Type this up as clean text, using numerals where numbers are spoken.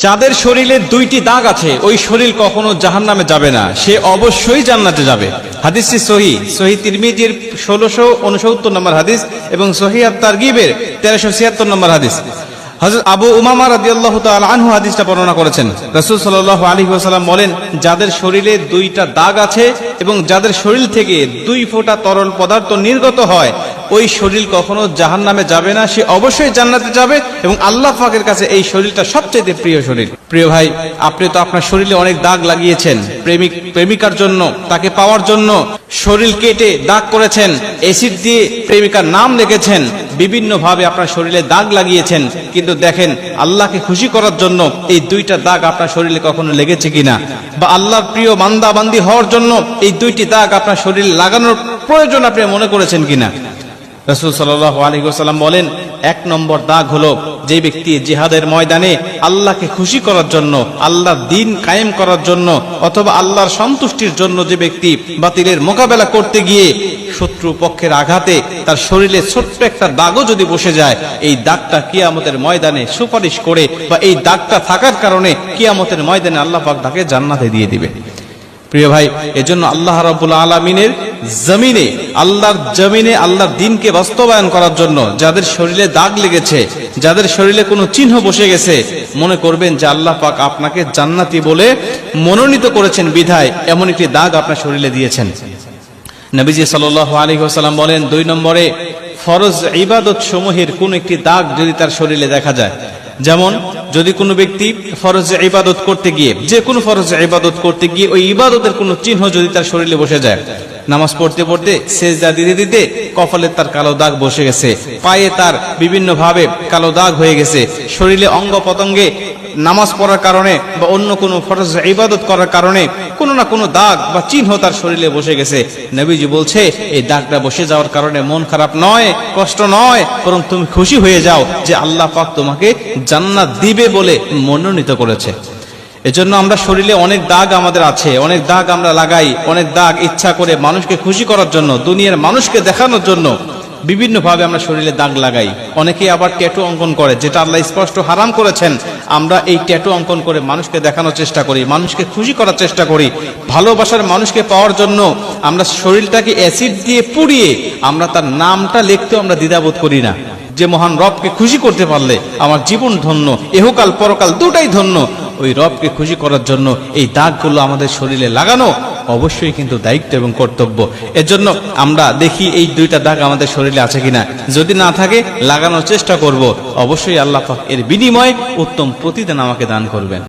যাদের শরীরে দুইটি দাগ আছে ওই শরীর কখনো জাহান্নামে যাবে না, সে অবশ্যই জান্নাতে যাবে। হাদিসটি সহিহ তিরমিজির 1669 নম্বর হাদিস এবং সহিহ আত-তারগিবের 1376 নম্বর হাদিস। হযরত আবু উমামা রাদিয়াল্লাহু তাআলা আনহু হাদিসটা বর্ণনা করেছেন। রাসূল সাল্লাল্লাহু আলাইহি ওয়াসাল্লাম বলেন, যাদের শরীরে দুইটা দাগ আছে এবং যাদের শরীর থেকে 2 ফোঁটা তরল পদার্থ নির্গত হয় ওই শরীর কখনো জাহান্নামে যাবে না, সে অবশ্যই জান্নাতে যাবে এবং আল্লাহ পাকের কাছে এই শরীরটা সবচেয়ে প্রিয় শরীর। প্রিয় ভাই, আপনি তো আপনার শরীরে অনেক দাগ লাগিয়েছেন, প্রেমিকার জন্য, তাকে পাওয়ার জন্য শরীর কেটে দাগ করেছেন, অ্যাসিড দিয়ে প্রেমিকার নাম লিখেছেন, বিভিন্ন ভাবে আপনার শরীরে দাগ লাগিয়েছেন, কিন্তু দেখেন আল্লাহকে খুশি করার জন্য এই দুইটা দাগ আপনার শরীরে কখনো লেগেছে কিনা, বা আল্লাহর প্রিয় বান্দা বান্দি হওয়ার জন্য এই দুইটি দাগ আপনার শরীরে লাগানোর প্রয়োজন আপনি মনে করেছেন কিনা। রাসূল সাল্লাল্লাহু আলাইহি ওয়াসাল্লাম বলেন, 1 নম্বর দাগ হলো যে ব্যক্তি জিহাদের ময়দানে আল্লাহকে খুশি করার জন্য, আল্লাহর দ্বীন কায়েম করার জন্য অথবা আল্লাহর সন্তুষ্টির জন্য যে ব্যক্তি বাতিলের মোকাবেলা করতে গিয়ে শত্রু পক্ষের আঘাতে তার শরীরে ছোট্ট একটা দাগও যদি বসে যায়, এই দাগটা কিয়ামতের ময়দানে সুপারিশ করে বা এই দাগটা থাকার কারণে কিয়ামতের ময়দানে আল্লাহ পাক তাকে জান্নাতে দিয়ে দিবে। প্রিয় ভাই, এজন্য আল্লাহ রাব্বুল আলামিনের জমিনে, আল্লাহর জমিনে আল্লাহর দ্বীনকে বাস্তবায়ন করার জন্য যাদের শরীরে দাগ লেগেছে, যাদের শরীরে কোনো চিহ্ন বসে গেছে, মনে করবেন যে আল্লাহ পাক আপনাকে জান্নাতি বলে মনোনীত করেছেন বিধায় এমন একটি দাগ আপনার শরীরে দিয়েছেন। নবীজি সাল্লাল্লাহু আলাইহি ওয়াসাল্লাম বলেন, 2 নম্বরে ফরজ ইবাদত সমূহের কোন একটি দাগ যদি তার শরীরে দেখা যায়, যেমন যদি কোনো ব্যক্তি ফরজ ইবাদত করতে গিয়ে, যে কোনো ফরজ ইবাদত করতে গিয়ে ওই ইবাদতের কোনো চিহ্ন যদি তার শরীরে বসে যায়, নামাজ পড়তে পড়তে সেজদা দিতে দিতে কপালে তার কালো দাগ বসে গেছে, পায়ে তার বিভিন্ন ভাবে কালো দাগ হয়ে গেছে, শরীরে অঙ্গ প্রত্যঙ্গে নামাজ পড়ার কারণে বা অন্য কোনো ফরজ ইবাদত করার কারণে কোনো না কোনো দাগ বা চিহ্ন তার শরীরে বসে গেছে, নবীজি বলছে এই দাগটা বসে যাওয়ার কারণে মন খারাপ নয়, কষ্ট নয়, বরং তুমি খুশি হয়ে যাও যে আল্লাহ পাক তোমাকে জান্নাত দিবে বলে মনোনীত করেছে। এজন্য আমরা শরীরে অনেক দাগ আমাদের আছে, অনেক দাগ আমরা লাগাই, অনেক দাগ ইচ্ছা করে মানুষকে খুশি করার জন্য, দুনিয়ার মানুষকে দেখানোর জন্য বিভিন্ন ভাবে আমরা শরীরে দাগ লাগাই। অনেকে আবার ট্যাটু অঙ্কন করে, যেটা আল্লাহ স্পষ্ট হারাম করেছেন। আমরা এই ট্যাটু অঙ্কন করে মানুষকে দেখানোর চেষ্টা করি, মানুষকে খুশি করার চেষ্টা করি, ভালোবাসার মানুষকে পাওয়ার জন্য আমরা শরীরটাকে অ্যাসিড দিয়ে পুড়িয়ে আমরা তার নামটা লিখতেও আমরা দ্বিধাবোধ করি না, যে মহান রবকে খুশি করতে পারলে আমার জীবন ধন্য, ইহকাল পরকাল দুটাই ধন্য। ওই রবকে খুশি করার জন্য এই দাগগুলো আমাদের শরীরে লাগানো অবশ্যই কিন্তু দায়িত্ব এবং কর্তব্য। এজন্য আমরা দেখি এই 2টা দাগ আমাদের শরীরে আছে কিনা, যদি না থাকে লাগানোর চেষ্টা করব, অবশ্যই আল্লাহ পাক এর বিনিময়ে উত্তম প্রতিদান আমাকে দান করবেন।